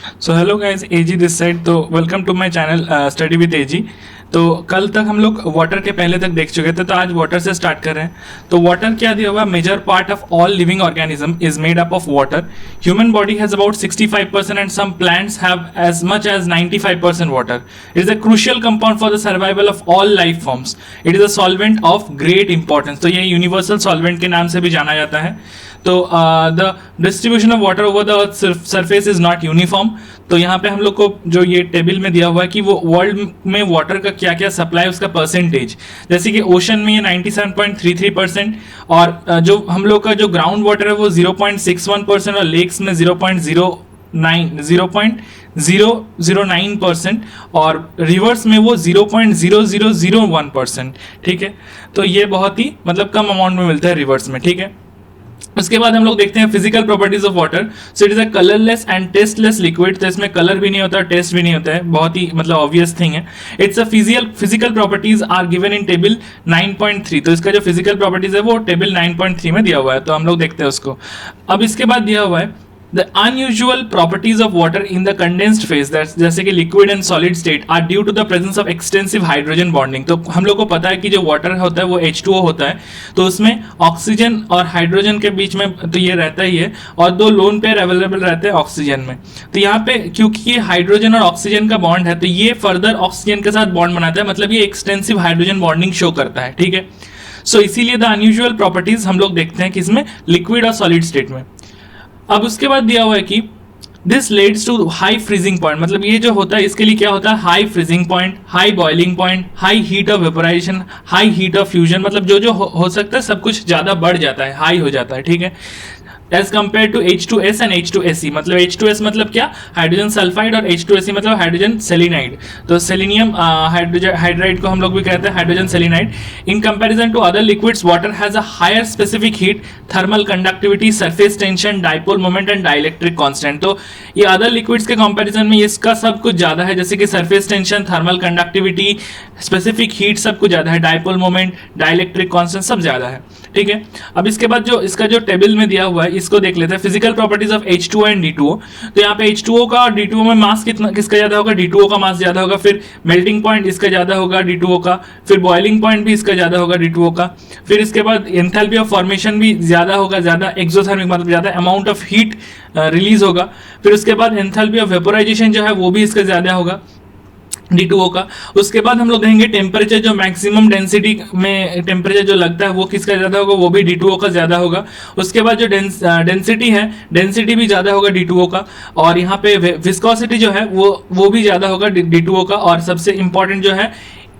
So hello guys, AG this side. तो welcome to my channel study with AG. तो कल तक हम लोग वाटर के पहले तक देख चुके थे, तो आज वाटर से स्टार्ट कर रहे हैं। तो वाटर क्या दिया हुआ? Major part of all living organism is made up of water. Human body has about 65% and some plants have as much as 95% water. It is a crucial compound for the survival of all life forms. It is a solvent of great importance. तो ये universal solvent के नाम से भी जाना जाता है। तो the distribution of water over the earth surface is not uniform. तो यहाँ पे हम लोग को जो ये टेबल में दिया हुआ है कि वो वर्ल्ड में वाटर का क्या क्या सप्लाई, उसका परसेंटेज। जैसे कि ओशन में ये 97.33%, और जो हम लोग का जो ग्राउंड वाटर है वो 0.61%, और लेक्स में 0.009%, और रिवर्स में वो 0.0001%। ठीक है, तो ये बहुत ही मतलब कम अमाउंट में मिलता है रिवर्स में। ठीक है, उसके बाद हम लोग देखते हैं physical properties of water. So it is a colourless and tasteless liquid. तो इसमें कलर भी नहीं होता, टेस्ट भी नहीं होता है, बहुत ही मतलब ऑब्वियस थिंग है। It's a physical properties are given in table 9.3। तो इसका जो फिजिकल प्रॉपर्टीज है वो टेबल 9.3 में दिया हुआ है। तो हम लोग देखते हैं उसको। अब इसके बाद दिया हुआ है The unusual properties of water in the condensed phase, that's जैसे कि liquid and solid state, are due to the presence of extensive hydrogen bonding। तो हम लोग को पता है कि जो वाटर होता है वो H2O होता है, तो उसमें ऑक्सीजन और हाइड्रोजन के बीच में तो ये रहता ही है, और दो लोन पेयर अवेलेबल रहते हैं ऑक्सीजन में। तो यहाँ पे क्योंकि ये हाइड्रोजन और ऑक्सीजन का बॉन्ड है, तो ये फर्दर ऑक्सीजन के साथ बॉन्ड बनाता है, मतलब ये एक्सटेंसिव हाइड्रोजन बॉन्डिंग शो करता है। ठीक है, सो इसीलिए द अनयूजुअल प्रॉपर्टीज हम लोग देखते हैं कि इसमें लिक्विड और सॉलिड स्टेट में। अब उसके बाद दिया हुआ है कि this leads to high freezing point. मतलब ये जो होता है इसके लिए क्या होता है? High freezing point, high boiling point, high heat of vaporisation, high heat of fusion. मतलब जो जो हो सकता है सब कुछ ज्यादा बढ़ जाता है, हाई हो जाता है। ठीक है, as compare to H2S and H2SE। मतलब H2S मतलब क्या? हाइड्रोजन सल्फाइड, और H2SE मतलब हाइड्रोजन सेलिनाइड। तो सेलिनियम हाइड्राइड को हम लोग भी कहते हैं hydrogen selenide. In comparison to other liquids water has a higher specific heat, thermal conductivity, surface tension, dipole moment and dielectric constant. तो ये अदर लिक्विड्स के कंपैरिजन में इसका सब कुछ ज्यादा है, जैसे कि surface tension, thermal conductivity, specific heat सब कुछ ज्यादा है, डाइपोल मोमेंट, डाइलेक्ट्रिक कांस्टेंट सब ज्यादा है। ठीक है, अब इसके बाद जो इसका जो टेबल में दिया हुआ है इसको देख लेते हैं। Physical properties of H2O and D2O। तो यहाँ पे H2O का और D2O में मास किसका ज्यादा होगा? D2O का मास ज्यादा होगा। फिर मेल्टिंग पॉइंट इसका ज्यादा होगा D2O का। फिर बॉइलिंग पॉइंट भी इसका ज्यादा होगा D2O का। फिर इसके बाद एंथैल्पी ऑफ फॉर्मेशन भी ज्यादा होगा, ज्यादा एक्सोथर्मिक मतलब ज्यादा अमाउंट ऑफ हीट रिलीज होगा। फिर उसके बाद एंथैल्पी ऑफ वेपोराइजेशन जो है वो भी इसका ज्यादा होगा D2O का। उसके बाद हम लोग देखेंगे टेम्परेचर, जो मैक्सिमम डेंसिटी में टेम्परेचर जो लगता है वो किसका ज्यादा होगा? वो भी D2O का ज्यादा होगा। उसके बाद जो डेंसिटी है, डेंसिटी भी ज्यादा होगा D2O का। और यहाँ पे विस्कोसिटी जो है वो भी ज्यादा होगा D2O का। और सबसे इंपॉर्टेंट जो है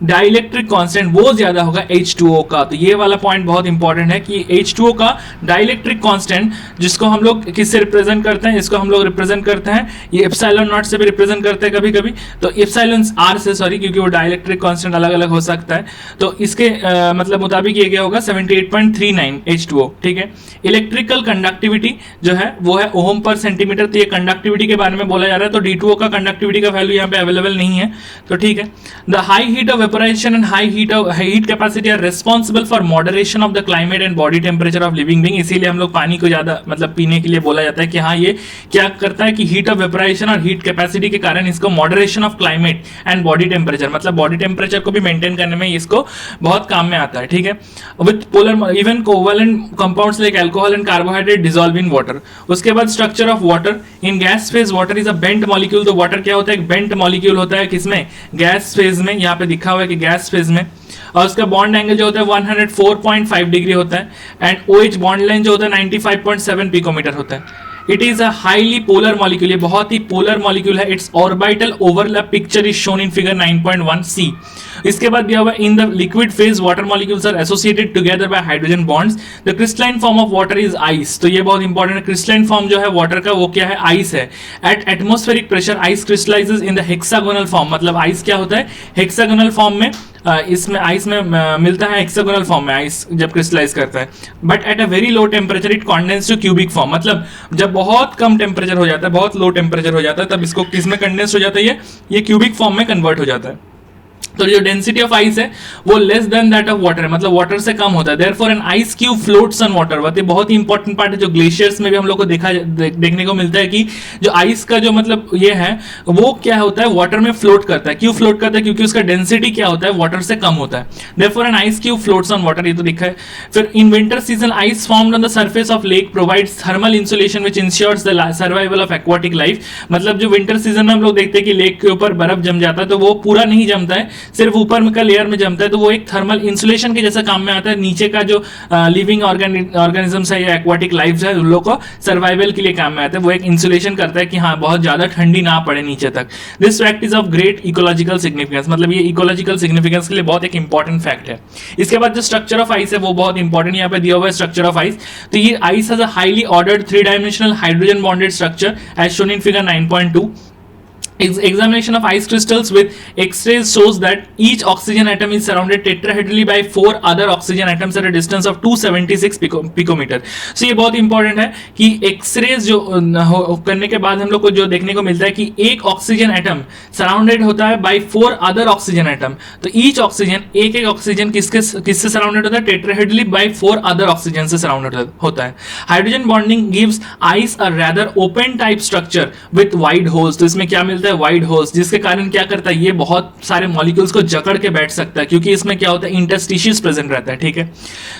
डाइलेक्ट्रिक कांस्टेंट, वो ज्यादा होगा H2O का। तो ये वाला पॉइंट बहुत इंपॉर्टेंट है कि H2O का डाइलेक्ट्रिक कांस्टेंट, जिसको हम लोग किससे रिप्रेजेंट करते हैं? इसको हम लोग रिप्रेजेंट करते हैं ये एप्सिलॉन नॉट से भी रिप्रेजेंट करते हैं कभी कभी, तो एप्सिलॉन R से, सॉरी, क्योंकि वो डाइलेक्ट्रिक कांस्टेंट अलग अलग हो सकता है। तो इसके मतलब मुताबिक ये क्या होगा? 78.39 H2O। ठीक है, इलेक्ट्रिकल कंडक्टिविटी जो है वो है ओम पर सेंटीमीटर। तो ये कंडक्टिविटी के बारे में बोला जा रहा है, तो D2O का कंडक्टिविटी का वैल्यू यहाँ पे अवेलेबल नहीं है। तो ठीक है, the high heat of evaporation and high heat capacity are responsible for moderation of the climate and body temperature of living being। इसीलिए हम लोग पानी को ज्यादा मतलब पीने के लिए बोला जाता है कि हाँ ये क्या करता है कि हीट ऑफ वेपोराइजेशन और हीट कैपेसिटी के कारण इसको moderation of climate and body temperature, मतलब बॉडी टेम्परेचर को भी मेंटेन करने में इसको बहुत काम में आता है। ठीक है, with polar even covalent compounds like alcohol and carbohydrate dissolve in water. उसके बाद structure of water in gas phase. Water is a bent molecule. तो वाटर क्या होता है? एक बेंट मॉलिक्यूल होता है। किसमें? गैस फेज में। यहाँ पे दिखा हुआ है कि गैस फेज में। और उसका बॉन्ड एंगल जो होता है 104.5 डिग्री होता है। एंड OH बॉन्ड लेंथ जो होता है 95.7 पिकोमीटर होता है। It is a highly polar molecule. ये बहुत ही पोलर मॉलिक्यूल है। Its orbital overlap picture is shown in figure 9.1C। इसके बाद दिया हुआ in the liquid phase water molecules are associated together by hydrogen bonds. The crystalline form of water is ice. तो ये बहुत इंपॉर्टेंट है। Crystalline form जो है वाटर का वो क्या है? आइस है। At atmospheric pressure ice crystallises in the hexagonal form. मतलब आइस क्या होता है? हेक्सागोनल फॉर्म में इसमें आइस में मिलता है हेक्सागोनल फॉर्म में आइस जब क्रिस्टलाइज करता है। But at a very low temperature it condense to cubic form. मतलब जब बहुत कम टेम्परेचर हो जाता है, बहुत लो टेम्परेचर हो जाता है, तब इसको किस में कंडेंस हो जाता है? ये क्यूबिक फॉर्म में कन्वर्ट हो जाता है। तो जो डेंसिटी ऑफ आइस है वो less than that of water है, मतलब वाटर से कम होता है। Therefore an ice cube floats on water. बहुत ही इंपॉर्टेंट पार्ट है जो ग्लेशियर्स में भी हम लोग को देखने को मिलता है कि जो आइस का जो मतलब ये है वो क्या होता है, वाटर में फ्लोट करता है। क्यों फ्लोट करता है? क्योंकि उसका डेंसिटी क्या होता है, वाटर से कम होता है। Therefore an ice cube floats on water, ये तो दिखा है। फिर in winter season ice formed on the surface of lake provides thermal insulation which ensures the survival of aquatic life. मतलब जो विंटर सीजन में हम लोग देखते हैं कि लेक के ऊपर बर्फ जम जाता है, तो वो पूरा नहीं जमता है, सिर्फ ऊपर में लेयर में जमता है, तो वो एक थर्मल इंसुलेशन के जैसा काम में आता है। नीचे का जो लिविंग ऑर्गेनिजम्स है या एक्वाटिक लाइफ है उन लोगों को सर्वाइवल के लिए काम में आता है। वो एक इंसुलेशन करता है कि हाँ बहुत ज्यादा ठंडी ना पड़े नीचे तक। This fact is of great ecological significance, मतलब ये इकोलॉजिकल सिग्निफिकेंस के लिए बहुत एक इंपॉर्टेंट फैक्ट है। इसके बाद जो स्ट्रक्चर ऑफ आइस है वो बहुत इंपॉर्टेंट यहाँ पे दिया हुआ है। स्ट्रक्चर ऑफ आइस, तो ये ice has a highly ordered three dimensional hydrogen bonded structure as shown in figure 9.2. Examination of ice crystals with X-rays shows that each oxygen atom is surrounded tetrahedrally by 4 other oxygen atoms at a distance of 276 picometer. So ये बहुत important है कि X-rays जो करने के बाद हम लोग को जो देखने को मिलता है कि एक ऑक्सीजन एटम सराउंडेड होता है बाय 4 अदर ऑक्सीजन एटम। तो ईच ऑक्सीजन, एक एक ऑक्सीजन किससे सराउंडेड होता है, टेट्राहेड्रली बाय 4 अदर ऑक्सीजन से सराउंडेड होता है। Hydrogen bonding gives ice a rather open type structure with wide holes. तो इसमें क्या मिलता है, वाइड होल्स, जिसके कारण क्या करता है, ये बहुत सारे मॉलिक्यूल्स को जकड़ के बैठ सकता है, क्योंकि इसमें क्या होता है, इंटरस्टिशियस प्रेजेंट रहता है। ठीक है,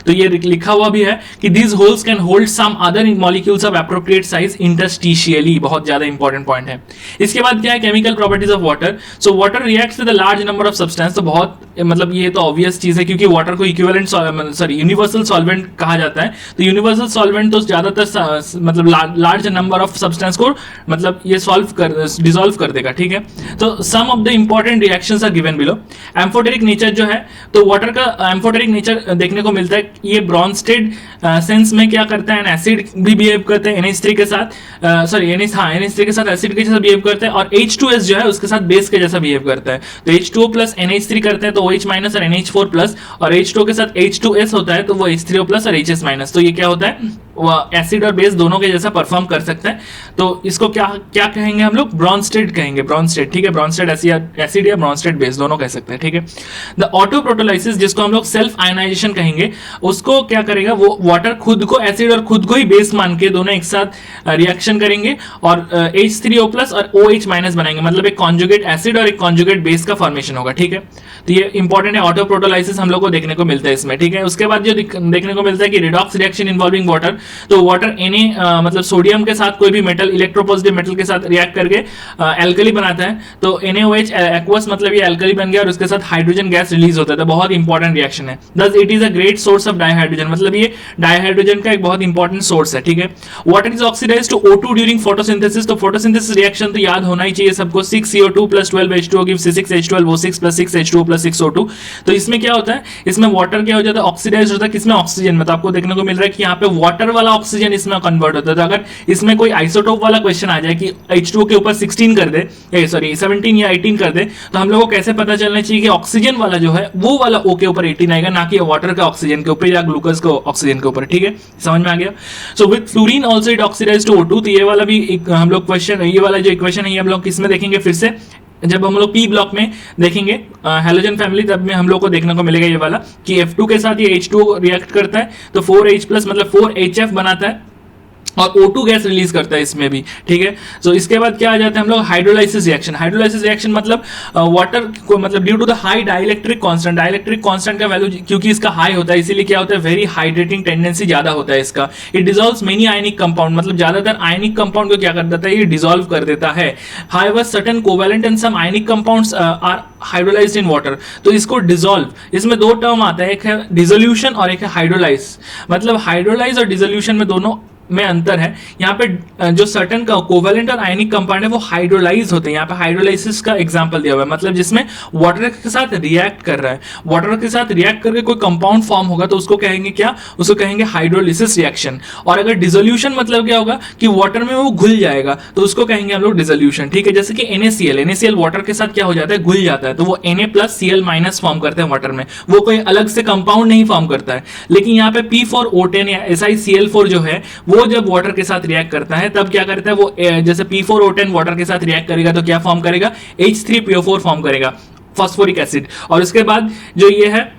तो ये लिखा हुआ भी है कि these holes can hold some other molecules of appropriate size interstitially। बहुत ज्यादा इंपॉर्टेंट पॉइंट है। इसके बाद क्या है, chemical properties of water. So water reacts with a large number of substance. तो बहुत मतलब ये तो ऑब्वियस चीज है, क्योंकि वाटर को इक्विवेलेंट यूनिवर्सल सॉल्वेंट कहा जाता है। तो यूनिवर्सल सॉल्वेंट तो ज्यादातर मतलब लार्ज नंबर ऑफ सब्सटेंस को मतलब ये डिसॉल्व कर देगा। ठीक है, तो some of the important reactions are given below. Amphoteric nature जो है, तो वाटर का एम्फोटेरिक नेचर देखने को मिलता है। ये ब्रॉन्स्टेड सेंस में क्या करता है, एसिड भी बिहेव करते हैं NH3 के साथ, NH3 के साथ एसिड के जैसा बिहेव करते हैं, और H2S जो है उसके साथ बेस के जैसा बिहेव करता है। तो H2O प्लस NH3 करते हैं तो OH माइनस और NH4 प्लस, और H2O के साथ H2S होता है तो वो H3O प्लस और HS माइनस। तो ये क्या होता है, एसिड और बेस दोनों के जैसा परफॉर्म कर सकता है। तो इसको क्या कहेंगे हम लोग, ब्रॉन्स्टेड कहेंगे, ब्रॉन्स्टेड। ठीक है, ब्रॉन्स्टेड एसिड या ब्रॉन्स्टेड बेस दोनों कह सकते हैं। ठीक है, द ऑटो प्रोटोलाइसिस जिसको हम लोग सेल्फ आयनाइजेशन कहेंगे, उसको क्या करेगा, वो वाटर खुद को एसिड और खुद को ही बेस मान के दोनों एक साथ रिएक्शन करेंगे और H3O प्लस और OH माइनस बनाएंगे, मतलब एक कॉन्जुगेट एसिड और एक कॉन्जुगेट बेस का फॉर्मेशन होगा। ठीक है, तो ये इंपॉर्टेंट है, ऑटो प्रोटोलाइसिस हम लोग को देखने को मिलता है इसमें। ठीक है, उसके बाद जो देखने को मिलता है कि रिडॉक्स रिएक्शन इन्वॉल्विंग वाटर। तो वाटर मतलब सोडियम के साथ कोई भी मेटल, इलेक्ट्रोपॉजिटिव मेटल के साथ रिएक्ट करके एल्कली बनाता है। तो NaOH एक्वस, मतलब ये एल्कली बन गया और उसके साथ हाइड्रोजन गैस रिलीज होता है। तो बहुत इंपॉर्टेंट रिएक्शन है। Thus it is a great source of dihydrogen, मतलब ये डाइहाइड्रोजन का एक बहुत इंपॉर्टेंट सोर्स है। ठीक है, water is oxidise to O2 during photosynthesis. तो फोटोसिंथेसिस रिएक्शन तो याद होना ही चाहिए सबको। 6CO2 plus 12H2O gives 6H12O6 plus 6H2O plus 6O2। तो इसमें क्या होता है, इसमें वाटर क्या हो जाता है, ऑक्सीडाइज होता है। किसमें, ऑक्सीजन में। तो आपको देखने को मिल रहा है कि यहाँ पे वाटर वाला ऑक्सीजन इसमें कन्वर्ट होता है। तो अगर इसमें कोई आइसोटोप वाला क्वेश्चन आ जाए कि H2O के ऊपर 16 कर दे, 17 या 18 कर दे, तो हम लोगों को कैसे पता चलना चाहिए कि ऑक्सीजन वाला जो है वो वाला O के ऊपर 18 आएगा, ना कि वाटर का ऑक्सीजन के ऊपर या ग्लूकोज को ऑक्सीजन के ऊपर। ठीक है, समझ में आ गया। So with fluorine also it oxidise to O2। तो ये वाला भी हम लोग क्वेश्चन, ये वाला जो इक्वेशन है ये हम लोग किसमें देखेंगे, फिर से जब हम लोग P ब्लॉक में देखेंगे हैलोजन फैमिली, तब में हम लोग को देखने को मिलेगा ये वाला कि F2 के साथ ये H2O रिएक्ट करता है तो 4H प्लस मतलब 4HF बनाता है और O2 गैस रिलीज करता है इसमें भी। ठीक है, तो इसके बाद क्या आ जाता है हम लोग, हाइड्रोलाइसिस रिएक्शन। हाइड्रोलाइसिस रिएक्शन मतलब वाटर को, मतलब due to the high dielectric constant. Dielectric constant का वैल्यू क्योंकि इसका हाई होता है, इसीलिए क्या होता है, वेरी हाइड्रेटिंग टेंडेंसी ज्यादा होता है इसका। It dissolves many ionic compound, मतलब ज्यादातर आयनिक कंपाउंड को क्या कर देता है, ये डिसॉल्व कर देता है। However certain covalent and some ionic compounds are hydrolysed in water. तो इसको डिसॉल्व, इसमें दो टर्म आता है, एक है डिसोल्यूशन और एक है हाइड्रोलाइज। मतलब हाइड्रोलाइज और डिसोल्यूशन में दोनों में अंतर है। यहाँ पे जो सर्टेन का कोवेलेंट और आयनिक कंपाउंड है वो हाइड्रोलाइज होते हैं। यहाँ पे हाइड्रोलाइसिस का एग्जांपल दिया हुआ है, मतलब जिसमें वाटर के साथ रिएक्ट कर रहा है, वाटर के साथ रिएक्ट करके कोई कंपाउंड फॉर्म होगा तो उसको कहेंगे क्या, उसको कहेंगे हाइड्रोलिसिस रिएक्शन। और अगर डिसोल्यूशन मतलब क्या होगा कि वाटर में वो घुल जाएगा तो उसको कहेंगे हम लोग डिसोल्यूशन। ठीक है, जैसे कि NaCl वाटर के साथ क्या हो जाता है, घुल जाता है, तो वो Na plus Cl minus form करते हैं वाटर में, वो कोई अलग से कंपाउंड नहीं फॉर्म करता है। लेकिन यहाँ पे P4O10 या SiCl4 जो है वो जब वाटर के साथ रिएक्ट करता है तब क्या करता है वो, जैसे P4O10 वाटर के साथ रिएक्ट करेगा तो क्या फॉर्म करेगा, H3PO4 फॉर्म करेगा। फॉस्फोरिक एसिड, और उसके बाद जो ये है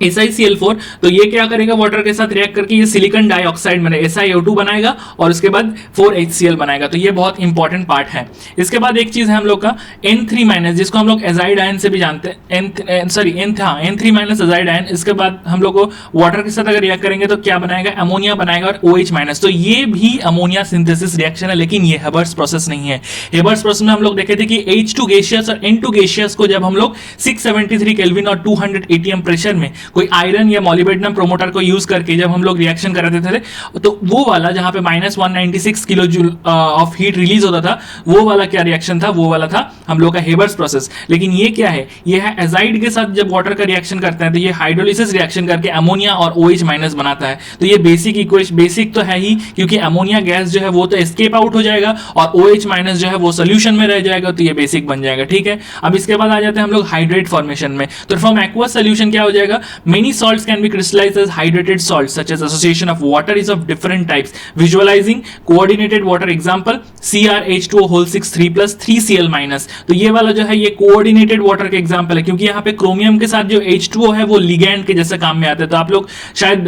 SiCl4, तो ये क्या करेगा वाटर के साथ रिएक्ट करके ये सिलिकॉन डाइऑक्साइड माने SiO2 बनाएगा और उसके बाद 4HCl बनाएगा। तो ये बहुत इंपॉर्टेंट पार्ट है। इसके बाद एक चीज है हम लोग का N3- जिसको हम लोग एजाइड आयन से भी जानते हैं, N3- एजाइड आयन। इसके बाद हम लोग को वाटर के साथ अगर रिएक्ट करेंगे तो क्या बनाएगा, अमोनिया बनाएगा और OH-। तो ये भी अमोनिया सिंथेसिस रिएक्शन है, लेकिन ये हेबर्स प्रोसेस नहीं है। हेबर्स प्रोसेस में हम लोग देखे थे कि H2 गैसियस और N2 गैसियस को जब हम लोग 673 केल्विन और 200 ATM प्रेशर में कोई आयरन या मॉलिब्डेनम प्रोमोटर को यूज करके जब हम लोग रिएक्शन कराते थे, तो वो वाला जहां पे -196 kilo joule of heat release होता था, वो वाला क्या रिएक्शन था, वो वाला था हम लोग का हेबर्स प्रोसेस। लेकिन ये क्या है, ये है एजाइड के साथ जब वाटर का रिएक्शन करते हैं तो ये हाइड्रोलिसिस रिएक्शन करके अमोनिया और OH- बनाता है। तो ये बेसिक इक्वेशन, बेसिक तो है ही, क्योंकि अमोनिया गैस जो है वो तो एस्केप आउट हो जाएगा और OH- जो है वो सोल्यूशन में रह जाएगा, तो ये बेसिक बन जाएगा। ठीक है, अब इसके बाद आ जाते हैं हम लोग हाइड्रेट फॉर्मेशन में। तो फ्रॉम एक्वस सोल्यूशन क्या हो जाएगा, many salts can be crystallized as hydrated salts such as association of water is of different types, visualizing coordinated water example CrH2O whole 6 3 plus 3Cl-। तो ये वाला जो है ये कोऑर्डिनेटेड वाटर के एग्जांपल है, क्योंकि यहाँ पे क्रोमियम के साथ जो H2O है वो लिगैंड के जैसे काम में आता है। तो आप लोग शायद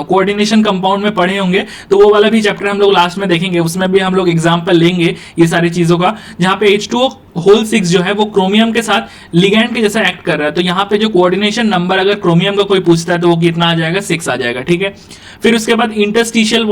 कोऑर्डिनेशन कंपाउंड में पढ़े होंगे, तो वो वाला भी चैप्टर हम लोग लास्ट में देखेंगे, उसमें भी हम लोग एग्जांपल लेंगे ये सारी चीजों का, जहां पे H2O होल 6 जो है वो क्रोमियम के साथ लिगैंड के जैसा एक्ट कर रहा है। तो यहाँ पे जो कोऑर्डिनेशन नंबर अगर क्रोमियम का कोई पूछता है तो वो कितना आ जाएगा, 6 आ जाएगा। ठीक है, फिर उसके बाद इंटरस्टिशियल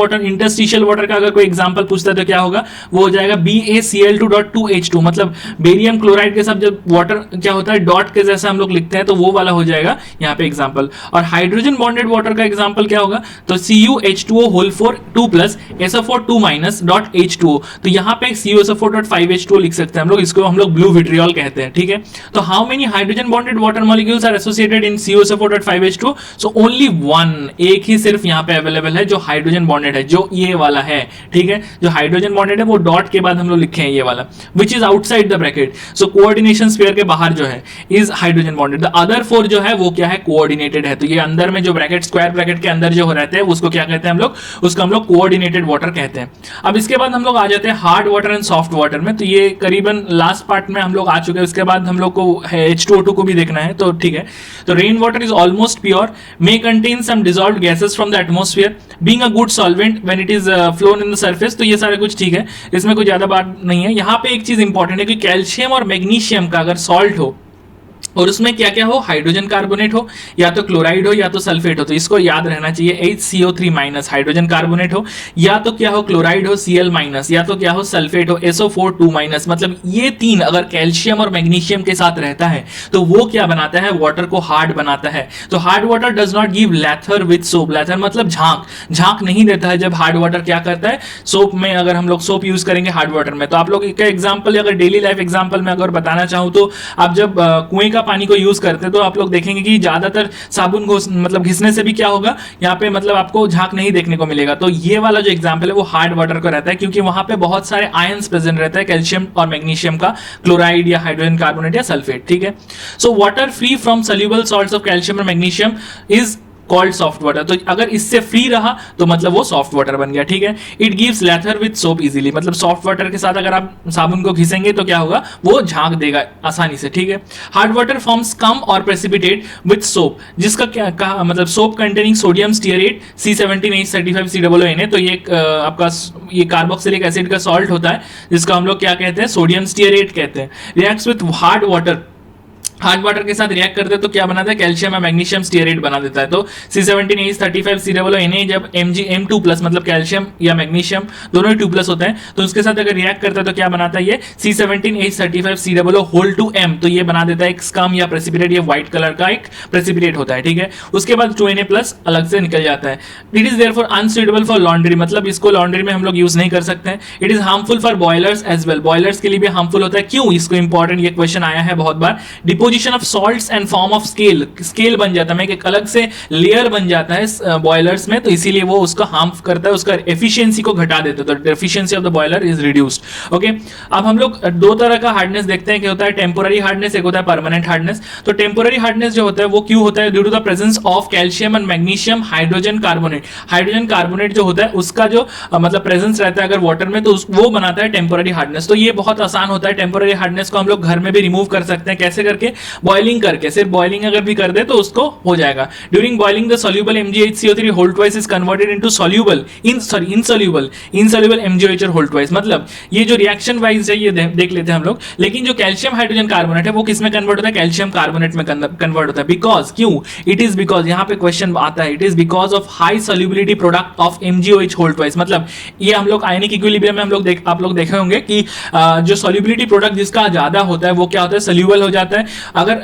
वाटर का अगर कोई एग्जांपल पूछता है तो क्या होगा, वो हो जाएगा BaCl2.2H2, मतलब बेरियम क्लोराइड के साथ जब वाटर क्या होता है डॉट के जैसा हम लोग लिखते हैं, तो वो वाला हो जाएगा यहाँ पे एग्जांपल। और हाइड्रोजन बॉन्डेड वाटर का एग्जांपल क्या होगा, तो CuH2O whole 4 2 plus SO4 2- dot H2O। तो यहाँ पे CuSO4.5H2O लिख सकते हैं हम लोग, इसको हम लोग ब्लू विट्रियोल कहते हैं। ठीक है, तो how many hydrogen bonded water molecules are associated in CuSO4.5H2O, so only one, एक ही सिर्फ यहाँ पे अवेलेबल है जो हाइड्रोजन बॉन्डेड है, जो ये वाला है। ठीक है, जो हाइड्रोजन बॉन्डेड है वो डॉट के बाद हम लोग लिखे हैं ये वाला, which is outside the bracket. So coordination sphere के बाहर जो है is hydrogen bonded. The other 4 जो है वो क्या है, कोऑर्डिनेटेड है। तो ये अंदर में जो ब्रैकेट, स्क्वायर ब्रैकेट के अंदर जो हो रहते हैं उसको क्या कहते हैं हम लोग, उसको हम लोग कोऑर्डिनेटेड वाटर कहते हैं। अब इसके बाद हम लोग आ जाते हैं hard water and soft water में। तो ये करीबन लास्ट पार्ट में हम लोग आ चुके हैं, उसके बाद हम लोग को H2O2 को भी देखना है। तो ठीक है, तो rain water is almost pure, may contain some dissolved gases from the atmosphere, being a good solvent when it is flown in the surface. तो ये सारा कुछ ठीक है, इसमें कोई ज्यादा बात नहीं है। यहाँ पे एक चीज इंपॉर्टेंट है कि कैल्शियम और मैग्नीशियम का अगर सॉल्ट हो और उसमें क्या क्या हो, हाइड्रोजन कार्बोनेट हो, या तो क्लोराइड हो, या तो सल्फेट हो, तो इसको याद रहना चाहिए। HCO3- हाइड्रोजन कार्बोनेट हो, या तो क्या हो क्लोराइड हो Cl-, या तो क्या हो सल्फेट हो SO4 2-। मतलब ये तीन अगर कैल्शियम और मैग्नीशियम के साथ रहता है तो वो क्या बनाता है, वाटर को हार्ड बनाता है। तो hard water does not give lather with soap. Lather मतलब झांक नहीं देता है। जब हार्ड वाटर क्या करता है, सोप में अगर हम लोग सोप यूज करेंगे हार्ड वाटर में, तो आप लोग का एग्जांपल अगर डेली लाइफ एग्जांपल में अगर बताना चाहूं तो आप जब कुएं का पानी को यूज करते हैं तो आप लोग देखेंगे कि ज्यादातर साबुन को मतलब घिसने से भी क्या होगा, यहाँ पे मतलब आपको झाग नहीं देखने को मिलेगा। तो ये वाला जो एग्जांपल है वो हार्ड वाटर का रहता है, क्योंकि वहां पे बहुत सारे आयंस प्रेजेंट रहता है, कैल्शियम और मैग्नीशियम का, क्लोराइड या हाइड्रोजन कार्बोनेट या सल्फेट। ठीक है, so water free from soluble salts of calcium और magnesium is called soft water. तो अगर इससे फ्री रहा तो मतलब वो सॉफ्ट वाटर बन गया। ठीक है, it gives lather with soap easily, मतलब सॉफ्ट वाटर के साथ अगर आप साबुन को घिसेंगे तो क्या होगा, वो झाग देगा आसानी से। ठीक है, हार्ड वाटर फॉर्म्स कम और प्रेसिपिटेट विद सोप, जिसका क्या कहा मतलब soap containing sodium stearate C17H35COO। तो ये आपका ये कार्बोक्सिलिक एसिड का सॉल्ट होता है, जिसका हम लोग क्या कहते हैं, सोडियम स्टीयरेट कहते हैं। रिएक्ट्स विद हार्ड वाटर के साथ रिएक्ट करते हैं तो क्या बनाता है, कैल्शियम या मैग्नीशियम स्टीयरेट बना देता है। तो C17H35COO जब Mg2+ मतलब कैल्शियम या मैग्नीशियम दोनों ही 2+ होते हैं, तो उसके साथ अगर रिएक्ट करता है तो क्या बनाता है, ये C17H35COO होल 2M। तो ये बना देता है एक स्कम या प्रेसिपिटेट, ये व्हाइट कलर का एक प्रेसिपिटेट होता है। ठीक है, उसके बाद 2Na+ अलग से निकल जाता है। It is therefore unsuitable for laundry, मतलब इसको लॉन्ड्री में हम लोग यूज नहीं कर सकते हैं। It is harmful for boilers as well, boilers के लिए भी हार्मफुल होता है। क्यों, इसको इंपॉर्टेंट ये क्वेश्चन आया है बहुत बार। Deposition of salts and form of scale बन जाता है, एक अलग से लेयर बन जाता है बॉयलर्स में, तो इसीलिए वो उसका हार्म करता है, उसका एफिशिएंसी को घटा देता है। तो efficiency of the boiler is reduced. Okay, अब हम लोग दो तरह का हार्डनेस देखते हैं, क्या होता है टेम्पोररी हार्डनेस, एक होता है परमानेंट हार्डनेस। तो टेम्पोररी हार्डनेस जो होता है वो क्यों होता है, due to the presence of calcium and magnesium hydrogen carbonate. Hydrogen carbonate जो होता है उसका जो मतलब प्रेजेंस रहता है अगर वाटर में, तो वो बनाता है टेम्पोररी हार्डनेस। तो ये बहुत आसान होता है, टेम्पोररी हार्डनेस को हम लोग घर में भी रिमूव कर सकते हैं। कैसे करके, बॉइलिंग करके, सिर्फ बॉइलिंग अगर भी कर दे तो उसको हो जाएगा। During boiling the soluble MgHCO3 whole twice is converted into soluble insoluble MgOH और होल ट्वाइस। मतलब ये जो रिएक्शन वाइज है ये देख लेते हैं हम लोग। लेकिन जो कैल्शियम हाइड्रोजन कार्बोनेट है वो किस में कन्वर्ट होता है? कैल्शियम कार्बोनेट में कन्वर्ट होता है। बिकॉज, क्यों? इट इज बिकॉज, यहां पे क्वेश्चन आता है, it is because of high solubility product of MgOH whole twice. मतलब ये हम लोग आयनिक इक्विलिब्रियम में आप लोग देखे होंगे कि जो सॉल्युबिलिटी प्रोडक्ट जिसका ज्यादा होता है वो क्या होता है? सोल्यूबल हो जाता है। अगर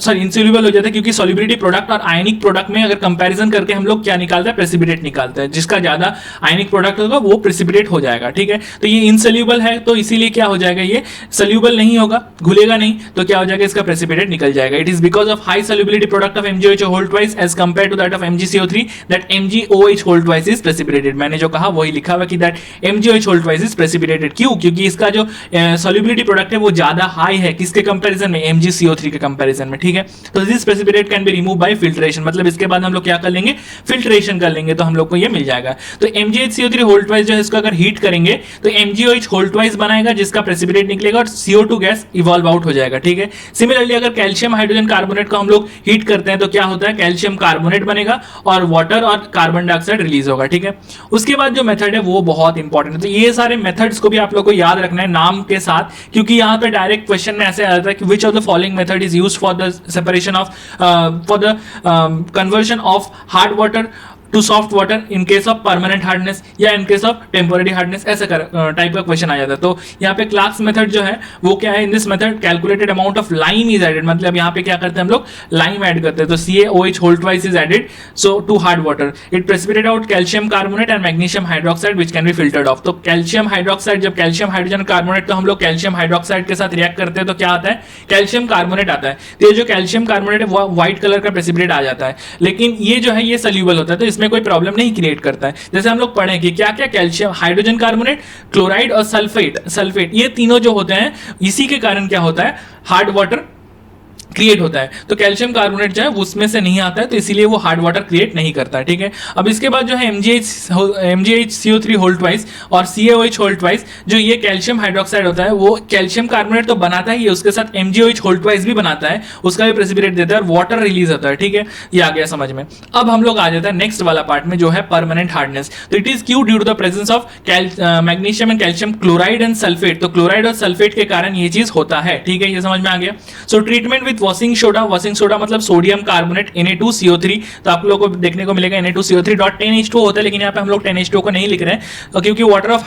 सॉरी इनसोल्यूबल हो जाता है, क्योंकि सॉल्युबिलिटी प्रोडक्ट और आयनिक प्रोडक्ट में अगर कंपैरिजन करके हम लोग क्या निकालते हैं? प्रेसिपिटेट निकालते हैं। जिसका ज्यादा आयनिक प्रोडक्ट होगा वो प्रेसिपिटेट हो जाएगा, ठीक है। तो ये इनसोल्यूबल है तो इसीलिए क्या हो जाएगा? ये सोल्यूबल नहीं होगा, घुलेगा नहीं, तो क्या हो जाएगा? इसका प्रेसिपिटेट निकल जाएगा। It is because of high solubility product of MgOH whole twice as compare to that of MgCO3 that MgOH whole twice is precipitated. मैंने जो कहा वही लिखा हुआ कि that MgOH whole twice is precipitated. क्यों? क्योंकि इसका जो सॉल्युबिलिटी प्रोडक्ट है वो ज्यादा हाई है, किसके कंपैरिजन में? MgCO3 के कंपैरिजन में, ठीक है। तो this precipitate can be remove by filtration. मतलब इसके बाद हम लोग क्या कर लेंगे? फिल्ट्रेशन कर लेंगे तो हम लोग को ये मिल जाएगा। तो MgHCO3 होल ट्वाइस जो है इसको अगर हीट करेंगे तो MgOH होल ट्वाइस बनाएगा जिसका प्रेसिपिटेट निकलेगा और CO2 गैस इवॉल्व आउट हो जाएगा, ठीक है। सिमिलरली अगर कैल्शियम हाइड्रोजन कार्बोनेट को हम लोग हीट करते हैं तो क्या होता है? कैल्शियम कार्बोनेट बनेगा और वाटर और कार्बन डाइऑक्साइड रिलीज होगा, ठीक है। उसके बाद जो मेथड है वो बहुत इंपॉर्टेंट है। तो ये सारे मेथड्स को भी आप लोग को याद रखना है नाम के साथ, क्योंकि यहाँ पे डायरेक्ट क्वेश्चन में ऐसे आता है कि which of the following method is used for the separation of for the conversion of hard water to soft water in case of permanent hardness या in case of temporary hardness, ऐसा type का question आ जाता है। तो यहाँ पे Clark's method जो है वो क्या है? In this method calculated amount of lime is added. मतलब यहाँ पे क्या करते हैं हम लोग? लाइम ऐड करते हैं। तो CaOH whole twice is added so to hard water, it precipitate out calcium carbonate and magnesium hydroxide which can be filtered off. तो कैल्शियम हाइड्रोक्साइड, जब कैल्शियम हाइड्रोजन कार्बोनेट, तो हम लोग कैल्शियम हाइड्रोक्साइड के साथ रिएक्ट करते हैं तो क्या आता है? कैल्शियम कार्बोनेट आता है। तो ये जो कैल्शियम कार्बोनेट है वो व्हाइट कलर का प्रेसिपिटेट आ जाता है, लेकिन ये जो है ये सोल्यूबल होता है, तो इसमें कोई प्रॉब्लम नहीं क्रिएट करता है। जैसे हम लोग पढ़े कि क्या क्या कैल्शियम हाइड्रोजन कार्बोनेट, क्लोराइड और सल्फेट ये तीनों जो होते हैं इसी के कारण क्या होता है? हार्ड वाटर क्रिएट होता है। तो कैल्शियम कार्बोनेट जो है उसमें से नहीं आता है, तो इसीलिए वो हार्ड वाटर क्रिएट नहीं करता है, ठीक है। अब इसके बाद जो है MgHCO3 होल ट्वाइस और CaOH होल ट्वाइस, जो ये कैल्शियम हाइड्रोक्साइड होता है वो कैल्शियम कार्बोनेट तो बनाता ही है, उसके साथ MgOH होल ट्वाइस भी बनाता है, उसका भी प्रेसिपिटेट देता है और वाटर रिलीज होता है, ठीक है। ये आ गया समझ में। अब हम लोग आ जाता है नेक्स्ट वाला पार्ट में जो है परमानेंट हार्डनेस। तो it is q due to the presence of magnesium and calcium chloride and sulphate. तो क्लोराइड और सल्फेट के कारण ये चीज होता है, ठीक है। ये समझ में आ गया। सो ट्रीटमेंट विद वॉशिंग सोडा मतलब सोडियम कार्बोनेट Na2CO3। तो आप लोगों को देखने को मिलेगा Na2CO3.10H2 होता है, लेकिन यहाँ पे हम लोग 10H2 को नहीं लिख रहे हैं क्योंकि वाटर ऑफ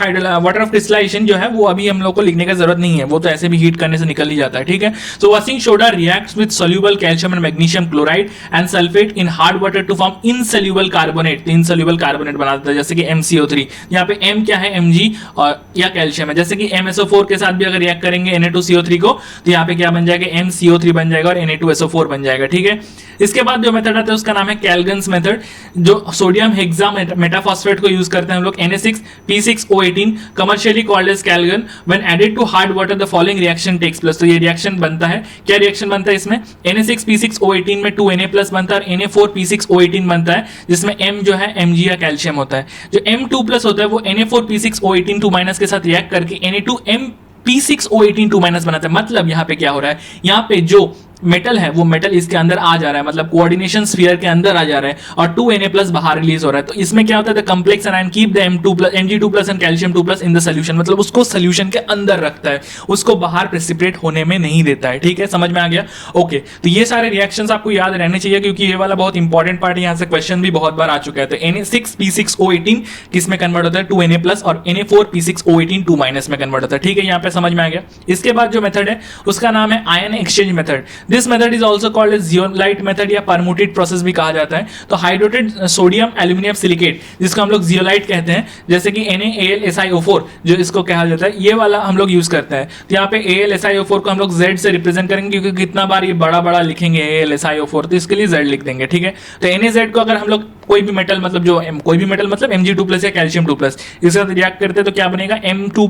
क्रिस्टलाइजेशन जो है वो अभी हम लोग को लिखने की जरूरत नहीं है, वो तो ऐसे भी हीट करने से निकल ही जाता है, ठीक है। So washing soda reacts with soluble calcium and magnesium chloride and sulphate in hard water to form insoluble carbonate. Insoluble carbonate बना देता है, जैसे कि MCO3। यहाँ पे M क्या है? Mg और या कैल्शियम है। जैसे कि MSO4 के साथ भी अगर रिएक्ट करेंगे Na2CO3 को तो यहाँ पे क्या बन जाएगा? MCO3 बन जाएगा और Na2SO4 बन जाएगा, ठीक है। इसके बाद जो मेथड आता है उसका नाम है कैलगन्स मेथड, जो सोडियम हेक्सा मेटाफॉस्फेट को यूज करते हैं हम लोग Na6P6O18 commercially called as Calgon. When added to hard water the following reaction takes place. तो ये रिएक्शन बनता है, क्या रिएक्शन बनता है इसमें? Na6P6O18 में 2Na+ बनता है और Na4P6O18 बनता है, जिसमें M जो है Mg या कैल्शियम होता है। जो M2+ होता है वो Na4P6O18 2- के साथ रिएक्ट करके Na2P6O18 2- बनाता है। मतलब यहाँ पे क्या हो रहा है? यहाँ पे जो मेटल है वो मेटल इसके अंदर आ जा रहा है, मतलब कोऑर्डिनेशन स्फीयर के अंदर आ जा रहा है और 2Na+ बाहर रिलीज हो रहा है। तो इसमें क्या होता है? The complex anion keep the Mg2+ and calcium 2+ in the solution. मतलब उसको सॉल्यूशन के अंदर रखता है, उसको बाहर प्रेसिपिटेट होने में नहीं देता है, ठीक है। समझ में आ गया? ओके। तो ये सारे रिएक्शंस आपको याद रहने चाहिए क्योंकि ये वाला बहुत इंपॉर्टेंट पार्ट है, यहाँ से क्वेश्चन भी बहुत बार आ चुका है। तो Na6P6O18 किसमें कन्वर्ट होता है? 2Na+ और Na4P6O18 2- में कन्वर्ट होता है, ठीक है। यहाँ पे समझ में आ गया। इसके बाद जो मेथड है उसका नाम है ion exchange method. This method is also called as zeolite method या परमुटेड प्रोसेस भी कहा जाता है। तो हाइड्रेटेड सोडियम एल्यूमिनियम सिलिकेट, जिसको हम लोग जियोलाइट कहते हैं, जैसे कि NaAlSiO4 जो इसको कहा जाता है, ये वाला हम लोग यूज करते हैं। तो यहाँ पे AlSiO4 को हम लोग Z से रिप्रेजेंट करेंगे क्योंकि कितना बार ये बड़ा बड़ा लिखेंगे AlSiO4, तो इसके लिए Z लिख देंगे, ठीक है। तो NaZ को अगर हम लोग कोई भी मेटल मतलब जो कोई भी मेटल मतलब Mg2+ या कैल्शियम 2+ इसके साथ रिएक्ट करते हैं तो क्या बनेगा?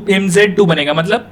MZ2 बनेगा, मतलब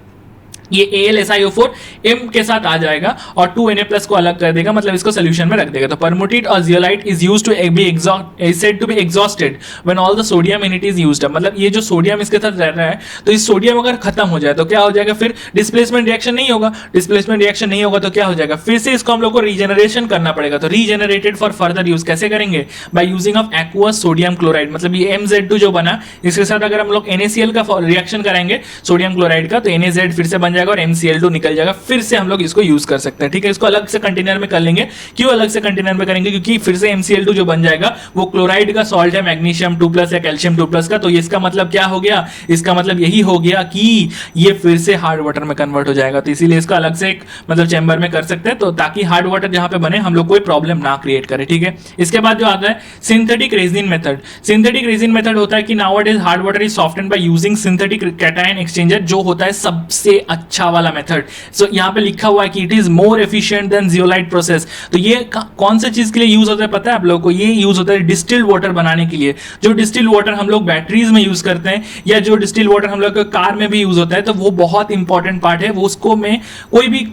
ये AlSiO4 M के साथ आ जाएगा और 2Na+ को अलग कर देगा, मतलब इसको सोल्यूशन में रख देगा। तो परमुटेट और zeolite is used to be said to be exhausted when all the sodium in it is used up. मतलब ये जो सोडियम इसके साथ रह रहा है, तो इस सोडियम अगर खत्म हो जाए तो क्या हो जाएगा, फिर डिस्प्लेसमेंट रिएक्शन नहीं होगा। डिस्प्लेसमेंट रिएक्शन नहीं होगा तो क्या हो जाएगा, फिर से इसको हम लोग को रीजनरेशन करना पड़ेगा। तो रीजनरेटेड फॉर फर्दर यूज कैसे करेंगे, by using of aqueous sodium chloride. मतलब ये MZ2 जो बना, इसके साथ अगर हम लोग NaCl का रिएक्शन कराएंगे सोडियम क्लोराइड का, तो NaZ फिर से बन जाएगा और MCl2 निकल जाएगा, फिर से हम लोग इसको यूज कर सकते हैं। ठीक है, इसको अलग से कंटेनर में कर लेंगे। क्यों अलग से कंटेनर में करेंगे, क्योंकि फिर से MCl2 जो बन जाएगा वो क्लोराइड का सॉल्ट है, मैग्नीशियम 2+ या कैल्शियम 2+ का। तो इसका मतलब क्या हो गया, इसका मतलब यही हो गया कि ये फिर से हार्ड वाटर में कन्वर्ट हो जाएगा। तो इसीलिए इसको अलग से एक मतलब चैम्बर में कर सकते हैं, तो ताकि हार्ड वाटर जहां पे बने हम लोग कोई प्रॉब्लम ना क्रिएट करे। ठीक है, इसके बाद जो आता है synthetic resin method. Synthetic resin method होता है कि nowadays hard water is softened by using synthetic cation exchanger, जो होता है सबसे अच्छा वाला मेथड। सो यहाँ पे लिखा हुआ है कि it is more efficient then zeolite process. तो ये कौन सी चीज के लिए यूज होता है पता है आप लोगों को, ये यूज होता है डिस्टिल्ड वाटर बनाने के लिए। जो डिस्टिल्ड वाटर हम लोग बैटरीज में यूज करते हैं, या जो डिस्टिल्ड वाटर हम लोग कार में भी यूज होता है, तो वो बहुत इंपॉर्टेंट पार्ट है। वो उसको में कोई भी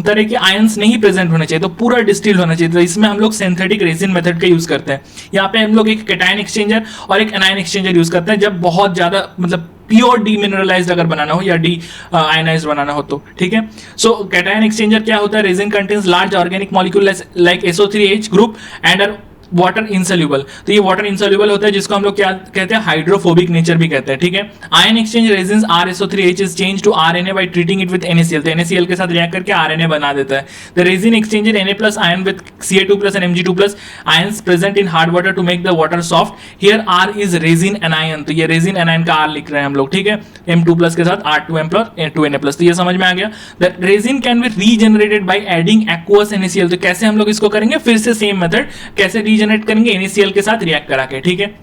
तरह के आयंस नहीं प्रेजेंट होने चाहिए, तो पूरा डिस्टिल्ड होना चाहिए। तो इसमें हम लोग सिंथेटिक रेजिन मेथड का यूज करते हैं। यहाँ पे हम लोग एक कैटायन एक्सचेंजर और एक एनायन एक्सचेंजर यूज करते हैं, जब बहुत ज्यादा मतलब प्योर डीमिनरलाइज्ड अगर बनाना हो या डी आयनाइज्ड बनाना हो तो। ठीक है, सो कैटायन एक्सचेंजर क्या होता है, resin contains large organic molecule like SO3H group and water insoluble. तो ये वाटर इंसोल्यूबल होता है, जिसको हम लोग क्या कहते हैं, हाइड्रोफोबिक नेचर भी कहते हैं। ठीक है, ion exchange resins RSO3H is change to RNA by treating it with NaCl। तो NaCl के साथ रिएक्ट करके RNA बना देता है। The resin exchanger Na+ ion with Ca2+ and Mg2+ ions present in hard water to make the water soft. Here R is resin anion, तो ये resin anion का R लिख रहे हैं हम लोग। ठीक है, M2+ के साथ R2M+ 2Na+। तो ये समझ में आ गया। The resin can be regenerated by adding aqueous NaCl। तो कैसे हम लोग इसको करेंगे, फिर से सेम मेथड, कैसे रीजनरेट करेंगे, NaCl के साथ रिएक्ट करा के। ठीक है,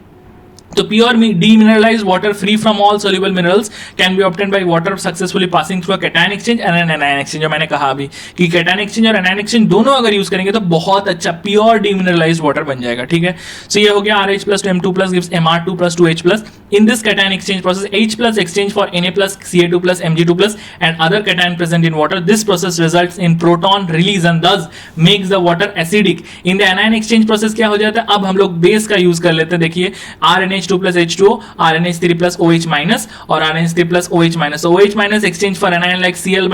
तो pure demineralized water free from all soluble minerals can be obtained by water successfully passing through a cation exchange and an anion exchange। जो मैंने कहा अभी कि cation exchange और anion exchange दोनों अगर यूज करेंगे तो बहुत अच्छा प्योर demineralized water बन जाएगा। ठीक है, सो ये हो गया RH+ to M2+ gives Mr2+ to H+। In this cation exchange process, H+ exchange for Na+, Ca2+, Mg2+ and other cation present in water. This process results in proton release and thus makes the water acidic. In the anion exchange process क्या हो जाता है, अब हम लोग base का use कर लेते हैं। देखिए RNH2+ H2O, RNH3+ OH- और RNH3+ OH-। so OH- exchange for anion like Cl-,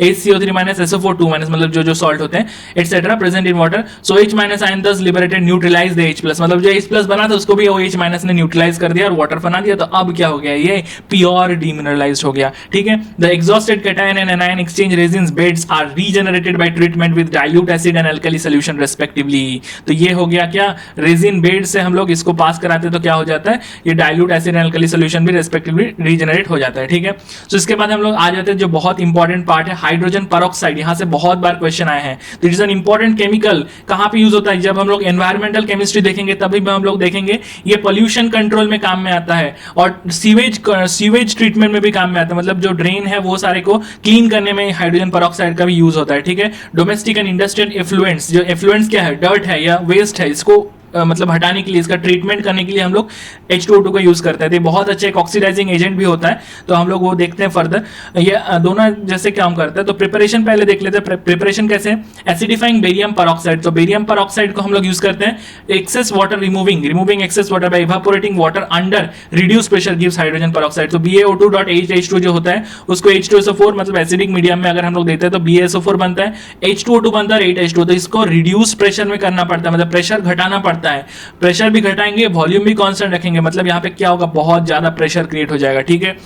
HCO3-, SO4 2-, मतलब जो सॉल्ट होते हैं etc. present in water. so OH- ion thus liberated neutralize the H+, मतलब जो H+ बना था उसको भी OH- ने न्यूट्रलाइज कर दिया और वाटर बना दिया। तो अब क्या हो गया, ये प्योर डीमिनरलाइज्ड हो गया। ठीक है, the exhausted cation and anion exchange resins beds are regenerated by treatment with dilute acid and alkali solution respectively. तो ये हो गया क्या, रेजिन बेड से हम लोग इसको पास कराते हैं तो क्या हो जाता है, ये dilute acid and alkali solution भी रेस्पेक्टिवली रीजनरेट हो जाता है। ठीक है, तो इसके बाद हम लोग आ जाते हैं जो बहुत इंपॉर्टेंट पार्ट है, हाइड्रोजन पेरोक्साइड। यहां से बहुत बार क्वेश्चन आए हैं। तो it is an important chemical. कहां पे यूज होता है, जब हम लोग एनवायरमेंटल केमिस्ट्री देखेंगे तभी हम लोग देखेंगे ये पोल्यूशन कंट्रोल में काम में आता है और सीवेज ट्रीटमेंट में भी काम में आता है। मतलब जो ड्रेन है वो सारे को क्लीन करने में हाइड्रोजन पेरोक्साइड का भी यूज होता है। ठीक है, डोमेस्टिक एंड इंडस्ट्रियल एफ्लुएंट्स, जो एफ्लुएंट्स क्या है, डर्ट है या वेस्ट है, इसको मतलब हटाने के लिए, इसका ट्रीटमेंट करने के लिए हम लोग H2O2 का यूज करते हैं। तो बहुत अच्छा एक ऑक्सीडाइजिंग एजेंट भी होता है, तो हम लोग वो देखते हैं फर्दर। ये दोनों जैसे काम करता है। तो प्रिपरेशन पहले देख लेते हैं, प्रिपरेशन कैसे है, एसिडिफाइंग बेरियम पेरोक्साइड। तो बेरियम पेरोक्साइड को हम लोग यूज करते हैं excess water removing excess water bye evaporating water under reduce pressure gives hydrogen peroxide. तो BaO2.H2 जो होता है उसको H2SO4 मतलब एसिडिक मीडियम में अगर हम लोग देते हैं तो BaSO4 बनता है, H2O2 बनता है 8H2। तो इसको रिड्यूस प्रेशर में करना पड़ता है, मतलब प्रेशर घटाना पड़ता है। प्रेशर भी घटाएंगे, वॉल्यूम भी कांस्टेंट रखेंगे, मतलब यहां पे क्या होगा, बहुत ज्यादा प्रेशर क्रिएट हो जाएगा। ठीक है,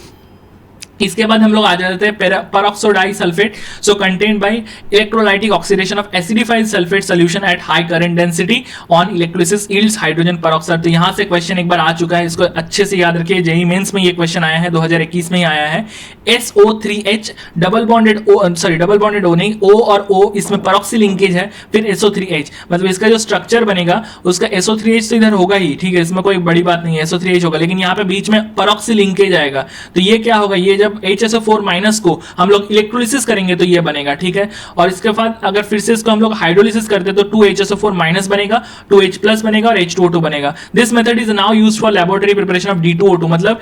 इसके बाद हम लोग आ जाते हैं peroxodisulphate. So contained by electrolytic oxidation of acidified sulphate solution at high current density on electrolysis yields hydrogen peroxide. तो यहां से क्वेश्चन एक बार आ चुका है, इसको अच्छे से याद रखिए। जेईई मेंस में ये क्वेश्चन आया है, 2021 में ही आया है। SO3H डबल बॉन्डेड O नहीं, O और O इसमें पेरोक्सी लिंकेज है, फिर SO3H, मतलब इसका जो स्ट्रक्चर बनेगा उसका SO3H तो इधर होगा ही। ठीक है, इसमें कोई बड़ी बात नहीं है, SO3H होगा, लेकिन यहाँ पे बीच में पेरोक्सी लिंकेज आएगा। तो ये क्या होगा, ये जब HSO4 माइनस को हम लोग इलेक्ट्रोलिसिस करेंगे तो ये बनेगा, ठीक है। और इसके बाद अगर फिर से इसको हम लोग हाइड्रोलिसिस करते तो 2HSO4 माइनस बनेगा, 2H प्लस बनेगा और H2O2 बनेगा। This method is now used for laboratory preparation of D2O2, मतलब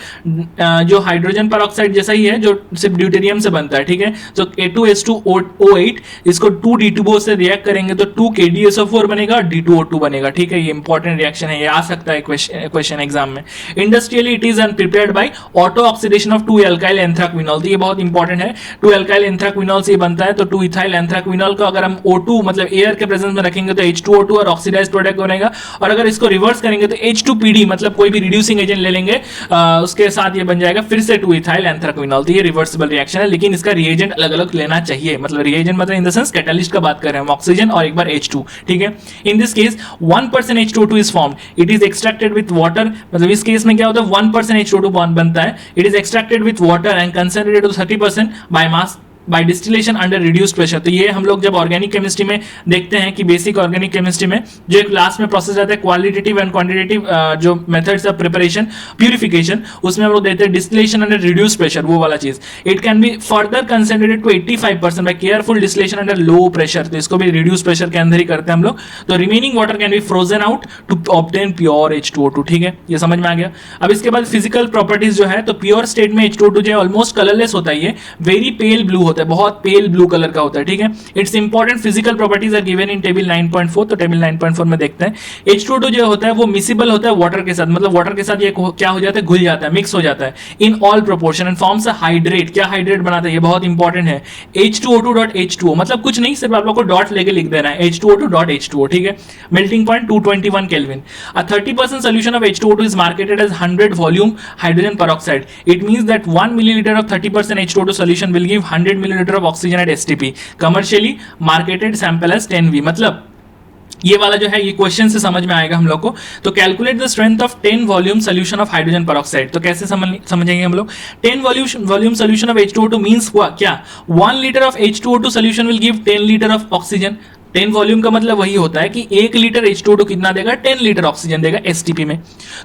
जो हाइड्रोजन पेरोक्साइड जैसा ही है जो सिर्फ ड्यूटेरियम से बनता है, ठीक है। तो A2H2O8 इसको 2D2O से रिएक्ट करेंगे तो 2KdSO4 बनेगा और D2O2 बनेगा, ठीक है। ये इंपॉर्टेंट रिएक्शन है, ये आ सकता है क्वेश्चन एग्जाम में। Industrially it is prepared by auto oxidation of 2 alkyl anthraquinol, तो ये बहुत इंपॉर्टेंट है। 2 एल्काइल एंथ्राक्विनॉल से बनता है, तो 2 इथाइल एंथ्राक्विनॉल को अगर हम O2 मतलब एयर के प्रेजेंस में रखेंगे तो H2O2 और ऑक्सीडाइज्ड प्रोडक्ट बनेगा। और अगर इसको रिवर्स करेंगे तो H2PD मतलब कोई भी रिड्यूसिंग एजेंट ले लेंगे उसके साथ ये बन जाएगा फिर से 2 इथाइल एंथ्राक्विनॉल। तो ये रिवर्सिबल रिएक्शन है, लेकिन इसका रिएजेंट अलग अलग लेना चाहिए, मतलब रिएजेंट मतलब इन द सेंस कैटलिस्ट का बात कर रहे हैं हम, ऑक्सीजन और एक बार H2, ठीक है। In this case 1% H2O2 is formed, it is extracted with water, मतलब इस केस में क्या होता है 1% H2O2 बनता है, it is extracted with water and concentrated to 30% by mass by distillation under reduced pressure. तो ये हम लोग जब ऑर्गेनिक केमिस्ट्री में देखते हैं कि बेसिक ऑर्गेनिक केमिस्ट्री में जो एक लास्ट में प्रोसेस आता है क्वालिटेटिव एंड क्वांटिटेटिव जो मेथड्स ऑफ प्रिपरेशन प्यूरिफिकेशन, उसमें हम लोग देखते हैं डिस्टिलेशन अंडर रिड्यूस्ड प्रेशर, वो वाला चीज। It can be further concentrated to 85% by careful distillation under low pressure, तो इसको भी रिड्यूस प्रेशर के अंदर ही करते हैं हम लोग। तो remaining water can be frozen out to obtain pure H2O2, ठीक है, ये समझ में आ गया। अब इसके बाद फिजिकल प्रॉपर्टीज जो है, तो प्योर स्टेट में H2O2 जो है ऑलमोस्ट कलरलेस होता है, ये वेरी पेल ब्लू होता है, बहुत पेल ब्लू कलर का होता है, ठीक है। Its important physical properties are given in table 9.4, तो टेबल 9.4 में देखते हैं। H2O2 जो होता है वो मिसिबल होता है वाटर के साथ, मतलब वाटर के साथ ये क्या हो जाता है, घुल जाता है, मिक्स हो जाता है in all proportion and forms a hydrate. क्या हाइड्रेट बनाता है, ये बहुत इंपॉर्टेंट है, H2O2.H2O, मतलब कुछ नहीं, सिर्फ आप लोग को डॉट लेके लिख देना है H2O2.H2O, ठीक है। Melting point 221 kelvin. A 30% solution of H2O2 is marketed as 100 volume hydrogen peroxide. It means that 1 milliliter of 30% H2O2 solution will give 100 milliliter of oxygen at STP, commercially marketed sample as 10V, मतलब ये वाला जो है ये question से समझ में आएगा हम लोग को। तो calculate the strength of 10 volume solution of hydrogen peroxide, तो कैसे समझेंगे हम लोग। 10 volume solution of H2O2 means क्या, 1 litre of H2O2 solution will give 10 litre of oxygen. 10 volume का मतलब वही होता है कि 1 लीटर H2O2 कितना देगा, 10 लीटर ऑक्सीजन देगा STP में।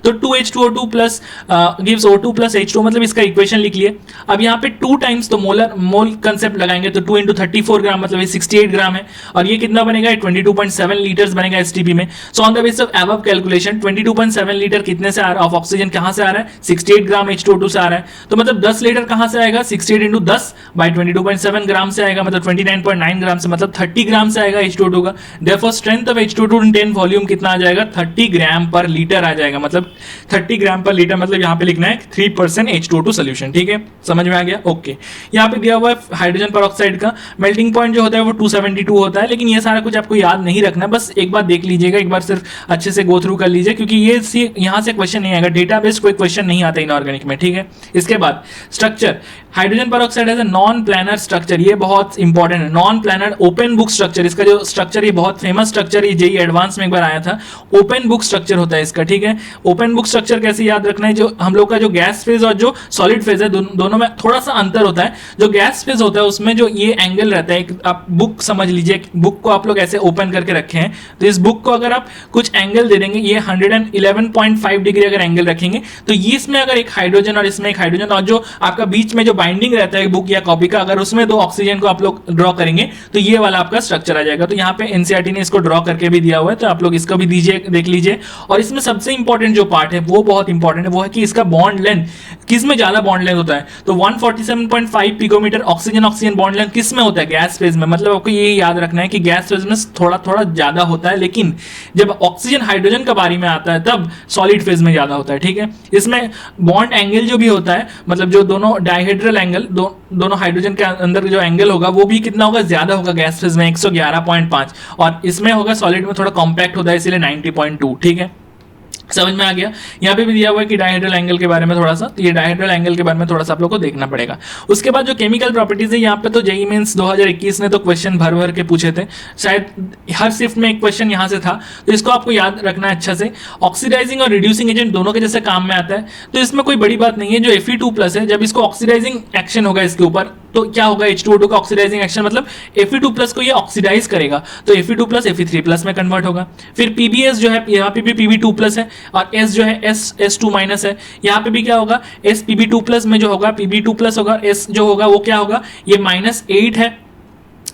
तो 2H2O2 plus gives O2 plus H2O, मतलब इसका इक्वेशन लिख लिए। अब यहाँ पे 2 टाइम्स तो मोल कंसेप्ट लगाएंगे, तो 2 × 34 ग्राम मतलब ये 68 ग्राम है, और ये कितना बनेगा, 22.7 लीटर्स बनेगा STP में। So on the basis of above calculation 22.7 litre कितने से आ रहा है ऑफ ऑक्सीजन, कहां से आ रहा है, 68 ग्राम H2O2 से आ रहा है। तो मतलब 10 लीटर कहां से आएगा, 68 × 10 बाय 22.7 ग्राम से आएगा, मतलब 29.9 ग्राम से, मतलब 30 ग्राम से आएगा H2O2 का। Therefore strength of H2O2 in 10 volume कितना आ जाएगा, 30 ग्राम पर लीटर आ जाएगा, मतलब 30 ग्राम पर लीटर, मतलब यहाँ पे लिखना है 3% H2O2 सोल्यूशन, ठीक है, समझ में आ गया। ओके, यहाँ पे दिया हुआ है हाइड्रोजन पेरोक्साइड का मेल्टिंग पॉइंट जो होता है वो 272 होता है, लेकिन ये सारा कुछ आपको याद नहीं रखना, बस एक बार देख लीजिएगा, एक बार सिर्फ अच्छे से गो थ्रू कर लीजिए, क्योंकि ये यहाँ से क्वेश्चन नहीं आएगा, डेटाबेस कोई क्वेश्चन नहीं आता इनऑर्गेनिक में, ठीक है। इसके बाद structure, hydrogen peroxide as a non planar structure, ये बहुत इंपॉर्टेंट है, non planar open book structure. इसका जो स्ट्रक्चर ये बहुत फेमस स्ट्रक्चर है, जेईई एडवांस में एक बार आया था, ओपन बुक स्ट्रक्चर होता है इसका, ठीक है। ओपन बुक स्ट्रक्चर कैसे याद रखना है, जो हम लोग का जो गैस फेज और जो सॉलिड फेज है दोनों में थोड़ा सा अंतर होता है। जो गैस फेज होता है उसमें जो ये एंगल रहता है, आप बुक समझ लीजिए, बुक को आप लोग ऐसे ओपन करके रखे हैं, तो इस बुक को अगर आप कुछ एंगल दे देंगे, ये 111.5 डिग्री अगर एंगल रखेंगे, तो ये इसमें अगर एक हाइड्रोजन और इसमें एक हाइड्रोजन, और जो आपका बीच में जो बाइंडिंग रहता है बुक या कॉपी का, अगर उसमें 2 ऑक्सीजन को आप लोग ड्रॉ करेंगे तो ये वाला आपका स्ट्रक्चर आ जाएगा। तो यहाँ पे एनसीईआरटी ने इसको ड्रॉ करके भी दिया हुआ है, तो आप लोग इसको भी दीजिए, देख लीजिए। और इसमें सबसे इंपॉर्टेंट जो पार्ट है वो बहुत इंपॉर्टेंट है, वो है कि इसका बॉन्ड लेंथ, किस में ज्यादा बॉन्ड लेंथ होता है, तो 147.5 पिकोमीटर ऑक्सीजन बॉन्ड लेंथ किस में होता है, गैस फेज में। मतलब आपको ये याद रखना है कि गैस फेज में थोड़ा थोड़ा ज्यादा होता है, लेकिन जब ऑक्सीजन हाइड्रोजन का बारी में आता है तब सॉलिड फेज में ज्यादा होता है, ठीक है। इसमें बॉन्ड एंगल जो भी होता है, मतलब जो दोनों डायहेड्रल एंगल, दोनों हाइड्रोजन के अंदर जो एंगल होगा वो भी कितना होगा, ज्यादा होगा गैस फेज में 111.5, और इसमें होगा सॉलिड में थोड़ा कॉम्पैक्ट होता है, इसलिए 90.2, ठीक है, समझ में आ गया। यहाँ पे भी दिया हुआ है कि डायहेड्रल एंगल के बारे में थोड़ा सा, तो ये डायहेड्रल एंगल के बारे में थोड़ा सा आप लोग को देखना पड़ेगा। उसके बाद जो केमिकल प्रॉपर्टीज है, यहाँ पे तो जेईई मेंस 2021 ने तो क्वेश्चन भर भर के पूछे थे, शायद हर शिफ्ट में एक क्वेश्चन यहाँ से था, तो इसको आपको याद रखना है अच्छा से। ऑक्सीडाइजिंग और रिड्यूसिंग एजेंट दोनों के जैसे काम में आता है, तो इसमें कोई बड़ी बात नहीं है। जो Fe2+ है, जब इसको ऑक्सीडाइजिंग एक्शन होगा इसके ऊपर, तो क्या होगा, H2O2 का ऑक्सीडाइजिंग एक्शन मतलब Fe2+ को ये ऑक्सीडाइज करेगा, तो Fe2+ Fe3+ में कन्वर्ट होगा। फिर PbS जो है, यहाँ पे भी Pb2+ है, और S जो है S2- है, यहाँ पे भी क्या होगा, S Pb2+ में जो होगा Pb2+ होगा, S जो होगा वो क्या होगा, ये -8 है,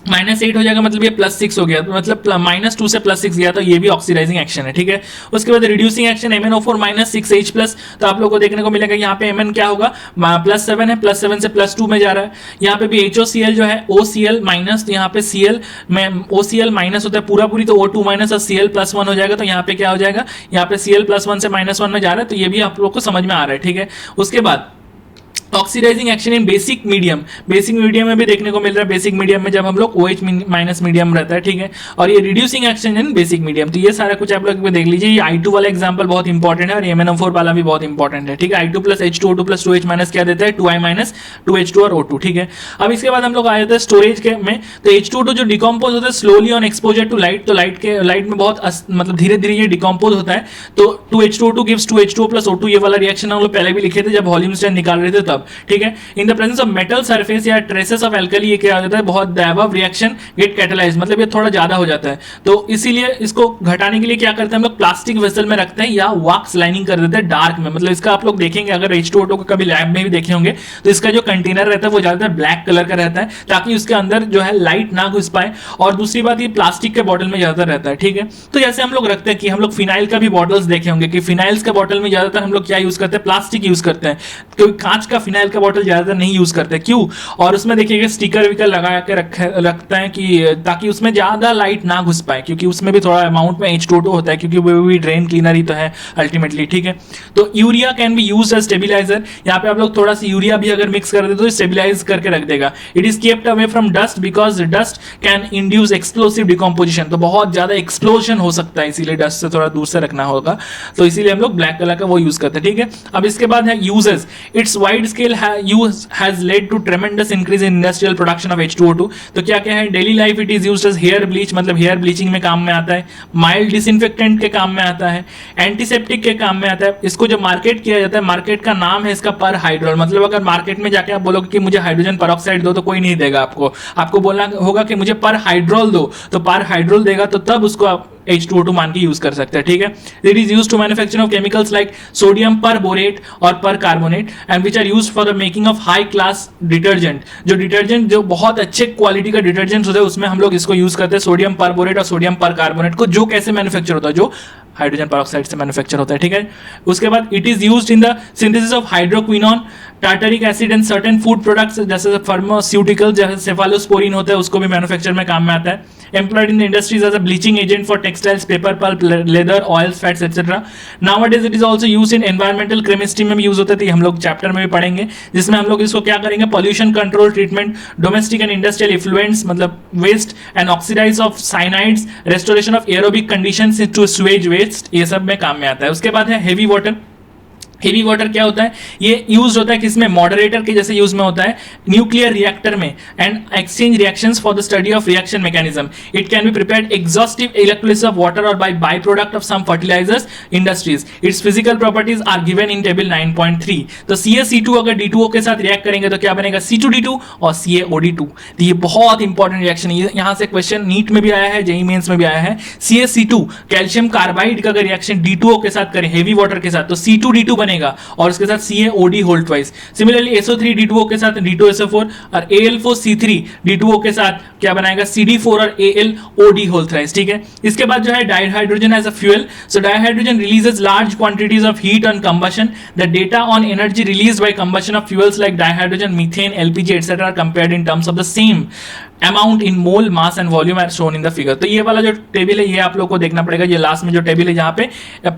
-8 हो जाएगा, मतलब ये +6 हो गया, मतलब -2 से +6 गया, तो ये भी ऑक्सीडाइजिंग एक्शन है, ठीक है। उसके बाद रिड्यूसिंग एक्शन MnO4 -6H+, तो आप लोगों को देखने को मिलेगा यहाँ पे Mn क्या होगा, +7 है, +7 से +2 में जा रहा है। यहाँ पे भी HOCl जो है OCl माइनस, यहाँ पे Cl में OCl माइनस होता है पूरा पूरी, तो O2- और Cl+1 हो जाएगा, तो यहाँ पे क्या हो जाएगा, यहाँ पे Cl+1 से -1 में जा रहा है, तो ये भी आप लोग को समझ में आ रहा है, ठीक है। उसके बाद oxidising action in basic medium, basic medium में भी देखने को मिल रहा है, बेसिक मीडियम में जब हम लोग OH- मीडियम रहता है, ठीक है। और ये reducing action in basic medium, तो ये सारा कुछ आप लोग देख लीजिए। ये I2 वाला एग्जांपल बहुत इंपॉर्टेंट है, और MnO4 वाला भी बहुत इंपॉर्टेंट है, ठीक है। I2+ H2O2+ 2H- क्या देता है, 2I- 2H2 और O2, ठीक है। अब इसके बाद हम लोग आ जाते हैं स्टोरेज के में, तो H2O2 जो डिकम्पोज होता है slowly on exposure to light, तो लाइट में बहुत मतलब धीरे धीरे ये डिकम्पोज होता है, तो 2H2O2 गिव्स 2H2O+ O2, ये वाला रिएक्शन हम लोग पहले भी लिखे थे जब वॉल्यूम स्ट्रेंथ निकाल रहे थे तब, ठीक है। In the presence of metal surface या ट्रेसेस ऑफ एल्कली, ये क्या हो जाता है, बहुत the above reaction get catalysed, मतलब ये थोड़ा ज्यादा हो जाता है, तो इसीलिए इसको घटाने के लिए क्या करते हैं हम लोग, प्लास्टिक वेसल में रखते हैं या वैक्स लाइनिंग कर देते हैं डार्क में, मतलब इसका आप लोग देखेंगे अगर H2O2 को कभी लैब में भी देखे होंगे, तो इसका जो कंटेनर रहता है वो ज्यादातर ब्लैक कलर का रहता है, ताकि उसके अंदर जो है लाइट ना घुस पाए, और दूसरी बात ये प्लास्टिक के बॉटल में ज्यादातर रहता है, ठीक है। तो जैसे हम लोग रखते हैं कि हम लोग फिनाइल का भी बॉटल्स देखे होंगे कि फिनाइल्स के बॉटल में ज्यादातर हम लोग क्या यूज करते हैं, प्लास्टिक यूज करते हैं, क्योंकि कांच का फिनाइल का बॉटल ज्यादातर नहीं यूज करते, क्यों, और उसमें देखिएगा स्टिकर विकर लगा के रखते हैं कि ताकि उसमें ज्यादा लाइट ना घुस पाए, क्योंकि उसमें भी थोड़ा अमाउंट में H2O2 होता है, क्योंकि वो भी ड्रेन क्लीनर ही तो है अल्टीमेटली, ठीक है। तो urea can be used as stabiliser, यहाँ पे आप लोग थोड़ा सा यूरिया भी अगर मिक्स कर दे तो स्टेबलाइज करके रख देगा। It is kept away from dust because dust can induce explosive decomposition, तो बहुत ज्यादा एक्सप्लोजन हो सकता है, इसीलिए डस्ट से थोड़ा दूर से रखना होगा, तो इसीलिए हम लोग ब्लैक कलर का वो यूज करते हैं, ठीक है। अब इसके बाद है uses, its wide scale use has led to tremendous increase in industrial production of H2O2, तो क्या क्या है, daily life it is used as hair bleach, मतलब हेयर ब्लीचिंग में काम में आता है, माइल्ड डिसइंफेक्टेंट के काम में आता है, एंटीसेप्टिक के काम में आता है। इसको जो मार्केट किया जाता है, मार्केट का नाम है इसका पर हाइड्रोल, मतलब अगर मार्केट में जाके आप बोलोगे कि मुझे हाइड्रोजन परऑक्साइड दो, तो कोई नहीं देगा आपको बोलना होगा कि मुझे पर हाइड्रोल दो, तो पर हाइड्रोल देगा, तो तब उसको आप H2O2 मान के यूज कर सकते हैं, ठीक है। It is used to manufacture of chemicals like sodium per borate और per carbonate, and which are used for the making of high class detergent, जो डिटर्जेंट जो बहुत अच्छे क्वालिटी का डिटर्जेंट होता है उसमें हम लोग इसको यूज करते हैं, सोडियम पर बोरेट और सोडियम पर कार्बोनेट को, जो कैसे मैन्युफैक्चर होता है, जो हाइड्रोजन परऑक्साइड से मैन्युफैक्चर होता है, ठीक है। उसके बाद it is used in the synthesis of hydroquinone, tartaric acid and certain food products, जैसे फार्मास्यूटिकल, जैसे सेफालोस्पोरिन होता है, उसको भी मैन्युफैक्चर में काम में आता है। Employed in the industries as a bleaching agent for textiles, paper pulp, leather, oils, fats etcetera. Nowadays it is also used in environmental chemistry में भी यूज होता है, हम लोग चैप्टर में भी पढ़ेंगे, जिसमें हम लोग इसको क्या करेंगे, pollution control treatment, domestic and industrial effluents, मतलब waste and oxidise of cyanides, restoration of aerobic conditions to sewage waste, ये सब में काम में आता है। उसके बाद है हेवी वाटर। हेवी वाटर क्या होता है, ये यूज होता है किसमें, मॉडरेटर के जैसे यूज में होता है न्यूक्लियर रिएक्टर में, and exchange reactions for the study of reaction mechanism. It can be prepared exhaustive electrolysis of water और by product of some fertilisers industries. Its physical properties are given in table 9.3। तो CaC2 अगर D2O के साथ react करेंगे तो क्या बनेगा, C2D2 और CaOD2। तो ये बहुत इंपॉर्टेंट रिएक्शन है, यहाँ से क्वेश्चन नीट में भी आया है, जेईई मेंस में भी आया है। CaC2 कैल्शियम कार्बाइड का अगर रिएक्शन D2O के साथ करें हेवी वाटर के साथ, तो C2D2 बनेगा, और उसके साथ CaOD whole twice. Similarly SO3D2O के साथ D2SO4, और Al4C3D2O के साथ क्या बनाएगा, CD4 और AlOD होल थ्राइस, ठीक है। इसके बाद जो है dihydrogen as a fuel. So dihydrogen releases large quantities of heat on combustion. The data on energy released by combustion of fuels like dihydrogen, methane, LPG etcetera compared in terms of the same amount in mole, mass and volume are shown in the figure. तो ये वाला जो table है ये आप लोग को देखना पड़ेगा, ये लास्ट में जो टेबल है जहाँ पे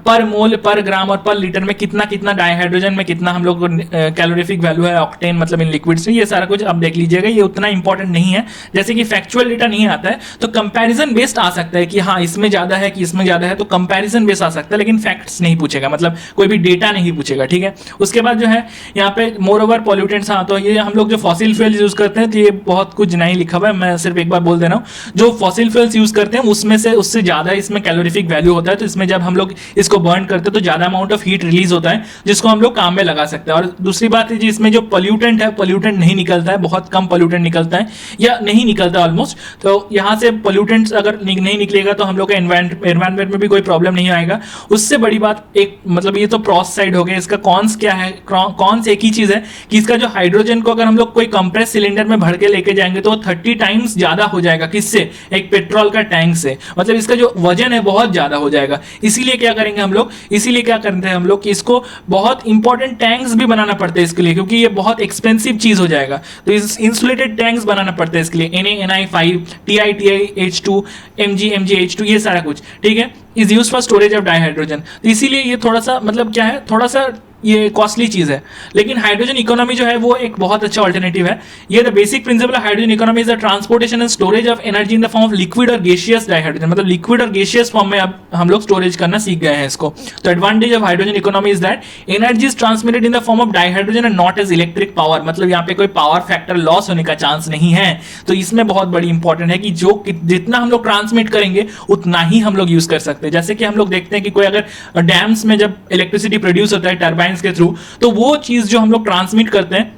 पर मोल, पर ग्राम और पर लीटर में कितना कितना डाइहाइड्रोजन में कितना हम लोग कैलोरीफिक वैल्यू है, ऑक्टेन मतलब इन लिक्विड्स में, ये सारा कुछ आप देख लीजिएगा। ये उतना इंपॉर्टेंट नहीं है, जैसे कि फैक्चुअल डेटा नहीं आता है तो कंपैरिजन बेस्ड आ सकता है कि हाँ इसमें ज्यादा है कि इसमें ज्यादा है, तो कंपैरिजन बेस्ड आ सकता है, लेकिन फैक्ट्स नहीं पूछेगा, मतलब कोई भी डेटा नहीं पूछेगा, ठीक है। उसके बाद जो है यहाँ पे मोर ओवर पॉल्यूटेंट्स, हाँ तो ये हम लोग जो फॉसिल फ्यूल यूज करते हैं तो ये बहुत कुछ नहीं लिखा हुआ है, मैं सिर्फ एक बार बोल दे रहा हूँ, जो फॉसिल फ्यूल्स यूज करते हैं उसमें से उससे ज्यादा इसमें कैलोरीफिक वैल्यू होता है, तो इसमें जब हम लोग इसको बर्न करते हैं तो ज्यादा अमाउंट ऑफ हीट रिलीज होता है, जिसको हम लोग काम में लगा सकते हैं। और दूसरी बात है जी, इसमें जो पोल्यूटेंट है, पोल्यूटेंट नहीं निकलता है, बहुत कम पोल्यूटेंट निकलता है या नहीं निकलता ऑलमोस्ट। तो यहाँ से पोल्यूटेंट्स अगर नहीं निकलेगा तो हम लोग का एनवायरमेंट में भी कोई प्रॉब्लम नहीं आएगा। उससे बड़ी बात एक मतलब ये तो प्रॉस साइड हो गया, इसका कॉन्स क्या है? कॉन्स एक ही चीज है कि इसका जो हाइड्रोजन को अगर हम लोग कोई कंप्रेस सिलेंडर में भर के लेके जाएंगे तो 30 टाइम्स ज्यादा हो जाएगा। किससे? एक पेट्रोल का टैंक से। मतलब इसका जो वजन है बहुत ज्यादा हो जाएगा। इसीलिए क्या करेंगे हम लोग, इसीलिए क्या करते हैं हम लोग कि इसको बहुत इंपॉर्टेंट टैंक्स भी बनाना पड़ता है इसके लिए, क्योंकि ये बहुत एक्सपेंसिव चीज हो जाएगा। तो इस इंसुलेटेड टैंक्स बनाना पड़ता है इसके लिए, Na-NI5, TiTiH2, MgMgH2, ये सारा कुछ, ठीक है, is use for storage of dihydrogen. तो इसीलिए ये थोड़ा सा मतलब क्या है, थोड़ा सा ये कॉस्टली चीज है। लेकिन हाइड्रोजन इकोनॉमी जो है वो एक बहुत अच्छा ऑल्टरनेटिव है। ये the basic principle of hydrogen economy is the transportation and storage of energy in the form of liquid और गैसियस डाइहाइड्रोजन। मतलब लिक्विड और गैसियस फॉर्म में अब हम लोग स्टोरेज करना सीख गए हैं इसको। तो advantage of hydrogen economy is that energy is transmitted in the form of dihydrogen and not as electric power. मतलब यहाँ पे कोई पावर फैक्टर लॉस होने का चांस नहीं है। तो इसमें बहुत बड़ी इंपॉर्टेंट है कि जो जितना हम लोग ट्रांसमिट करेंगे उतना ही हम लोग यूज कर सकते हैं। जैसे कि हम लोग देखते हैं कि कोई अगर डैम्स में जब इलेक्ट्रिसिटी प्रोड्यूस होता है टर्बाइंस के थ्रू, तो वो चीज जो हम लोग ट्रांसमिट करते हैं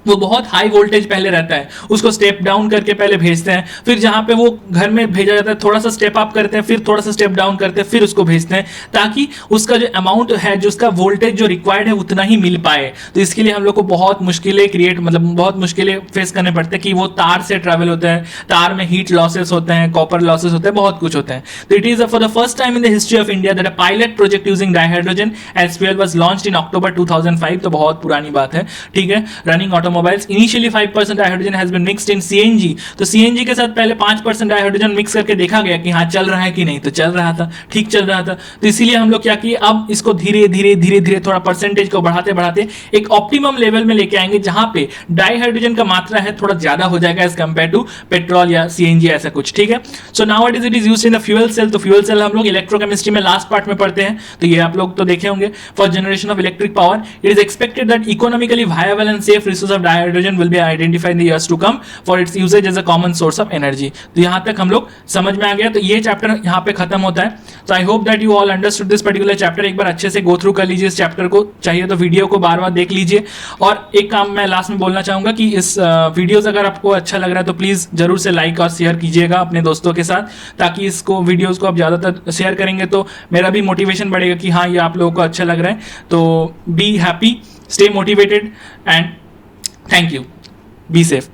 वो बहुत हाई वोल्टेज पहले रहता है, उसको स्टेप डाउन करके पहले भेजते हैं, फिर जहां पे वो घर में भेजा जाता है थोड़ा सा स्टेप अप करते हैं, फिर थोड़ा सा स्टेप डाउन करते हैं, फिर उसको भेजते हैं, ताकि उसका जो अमाउंट है, जो उसका वोल्टेज जो रिक्वायर्ड है उतना ही मिल पाए। तो इसके लिए हम लोग को बहुत मुश्किलें बहुत मुश्किलें फेस करने पड़ते हैं कि वो तार से ट्रैवल होता है, तार में हीट लॉसेस होते हैं, कॉपर लॉसेस होते हैं, बहुत कुछ होते हैं। तो it is for the first time in the history of India that a pilot project using dihydrogen as fuel was launched in October 2005। तो बहुत पुरानी बात है, ठीक है। Running automobiles initially 5% dihydrogen has been mixed in CNG। तो CNG के साथ पहले 5% डाइहाइड्रोजन मिक्स करके देखा गया कि हाँ चल रहा है कि नहीं, तो चल रहा था, ठीक चल रहा था। तो इसीलिए हम लोग क्या किए, अब इसको धीरे धीरे थोड़ा परसेंटेज को बढ़ाते एक ऑप्टिमम लेवल में लेके आएंगे, जहां पे डाइहाइड्रोजन का मात्रा है थोड़ा ज्यादा हो जाएगा एज कंपेयर टू पेट्रोल या CNG, ऐसा कुछ, ठीक है। So now it is used in the fuel cell. तो फ्यूल सेल हम लोग इलेक्ट्रोकेमिस्ट्री में लास्ट पार्ट में पढ़ते हैं, तो ये आप लोग तो देखे होंगे। For generation of electric power it is expected that economically viable and safe resource of dihydrogen will be identified in the years to come for its uses as a common source of energy. तो यहां तक हम लोग समझ में आ गया। तो ये चैप्टर यहां पे खत्म होता है। तो I hope that you all understood this particular chapter. एक बार अच्छे से गो थ्रू कर लीजिए इस चैप्टर को, चाहिए तो वीडियो को बार बार देख लीजिए। और एक काम मैं लास्ट में बोलना चाहूंगा कि इस वीडियोस अगर आपको अच्छा लग रहा है तो प्लीज जरूर से लाइक और शेयर कीजिएगा अपने दोस्तों के साथ, ताकि इसको वीडियोस को आप ज्यादातर शेयर करेंगे तो मेरा भी मोटिवेशन बढ़ेगा कि हाँ ये आप लोगों को अच्छा लग रहा है। तो be happy, stay motivated and thank you, be safe.